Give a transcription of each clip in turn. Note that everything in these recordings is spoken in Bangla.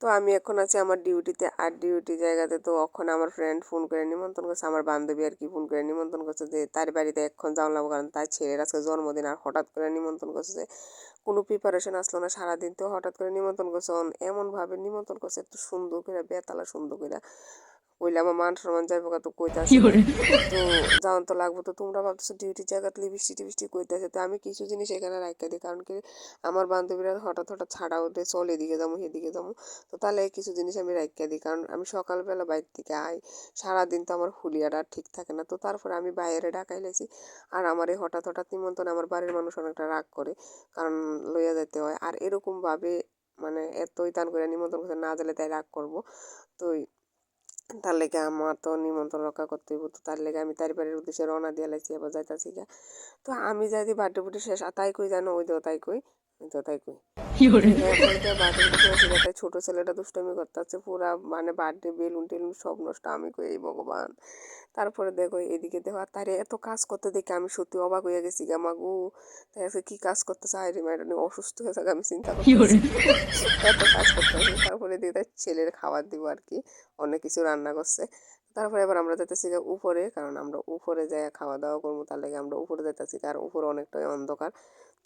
তো আমি এখন আছি আমার ডিউটিতে, আর ডিউটি জায়গাতে তো এখন আমার ফ্রেন্ড ফোন করে নিমন্ত্রণ করছে, আমার বান্ধবী আর কি ফোন করে নিমন্ত্রণ করছে যে তার বাড়িতে এখন যাওয়া লাগবো, কারণ তার ছেলের আজকে জন্মদিন। আর হঠাৎ করে নিমন্ত্রণ করছে যে কোনো প্রিপারেশন আসলো না সারাদিন, তো হঠাৎ করে নিমন্ত্রণ করছে। এমনভাবে নিমন্ত্রণ করছে এত সুন্দর করে, বেতালা সুন্দর করে, কইলে আমার মান সম্মান যাইব তো কইতাছি না। তো যাওয়ান তো লাগবো। তো তোমরা ভাবতেছো ডিউটির জায়গাতে লিপস্টিক টিপস্টিক কইতেছে, তো আমি কিছু জিনিস এখানে রাখতে দিই, কারণ কি আমার বান্ধবীরা হঠাৎ হঠাৎ ছাড়া ওঠে, চল এদিকে যাবো সেদিকে যাবো, তো তাহলে কিছু জিনিস আমি রাখতে দিই। কারণ আমি সকালবেলা বাইর থেকে আই, সারাদিন তো আমার হুলিয়াটা ঠিক থাকে না, তো তারপরে আমি বাইরে ডাকাই লাইছি। আর আমার এই হঠাৎ হঠাৎ নিমন্ত্রণ আমার বাড়ির মানুষ অনেকটা রাগ করে, কারণ লইয়া যেতে হয়। আর এরকমভাবে মানে এতই টান করে নিমন্ত্রণ করতে না গেলে তাই রাগ করবো। তো তার লেগে আমার তো নিমন্ত্রণ রক্ষা করতে হইব, তো তার লেগে আমি তার বাড়ির উদ্দেশ্যে রওনা দিয়ে লাইছি, এবার যাইতাছি গা। তো আমি যাই দিয়ে বার্থডে বুটে শেষ, আর তাই কই জানো, ওই দেও তাই কই, ওই দেও তাই কই, এরপরে দিয়ে বার্থডে বুটে শেষ হয়ে যায়। তাই ছোটো ছেলেটা দুষ্টামি করতেছে পুরা, মানে বার্থডে বেলুন টেলুন সব নষ্ট। আমি কই এই ভগবান। তারপরে দেখো এদিকে দেখো, আর তারে এত কাজ করতে দেখে আমি সত্যি অবাক হয়ে গেছি গা মাগু। তাই আজকে কী কাজ করতেছে, আইরে ম্যাডাম অসুস্থ হয়ে থাকে, আমি চিন্তা করতেছি এত কাজ করতেছি। তারপরে দিয়ে তার ছেলের খাবার দিব আর কি, অনেক কিছু রান্না করছে। তারপরে এবার আমরা যেতেছি উপরে, কারণ আমরা উপরে যাই খাওয়া দাওয়া করবো, তার লেগে আমরা উপরে যেতেছি, কারণ উপরে অনেকটাই অন্ধকার।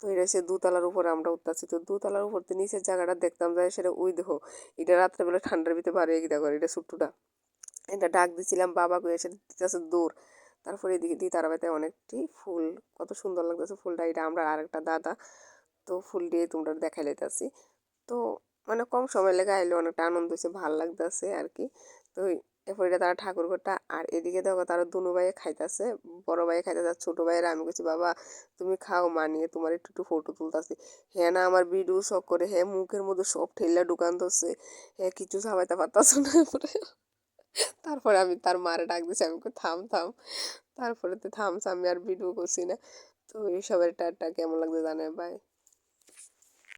তো এটা সে দোতলার উপরে আমরা উঠতেছি, তো দোতলার উপর থেকে নিচের জায়গাটা দেখতাম যায়, সেটা ওই দেখো, এটা রাত্রেবেলা ঠান্ডার ভিতরে বাড়িয়ে গিয়ে করে, এটা ছোট্টুটা, এটা ডাক দিছিলাম বাবাকে, এসে দিতেছে দৌড়। তারপরে এদিকে দিয়ে তারাবাতে অনেকটি ফুল, কত সুন্দর লাগতেছে ফুলটা, এটা আমরা আরেকটা দাদা, তো ফুল দিয়ে তোমরা দেখাই লাইতেছি। তো মানে কম সময় লেগে আইলে অনেকটা আনন্দ হয়েছে, ভাল লাগতেছে আর কি। তো এরপর এটা তারা ঠাকুর ঘরটা, আর এদিকে দেখো তারা দুনু ভাইয়ে খাইতেছে, বড় ভাইয়ে খাইতেছে, আর ছোটো ভাইয়েরা আমি বলছি বাবা তুমি খাও, মানিয়ে তোমার একটু একটু ফটো তুলতেছি। হ্যাঁ না আমার ভিডিও শখ করে, হ্যাঁ মুখের মধ্যে সব ঠেলা ঢুকান ধরছে, হ্যাঁ কিছু সাবাইতে পারতাছ না। তারপরে আমি তার মারে ডাক দিছি, আমি কই থাম থাম। তারপরে তো থামছে, আমি আর ভিডিও করছি না। তো এইসবের টাটা কেমন লাগছে জানে ভাই।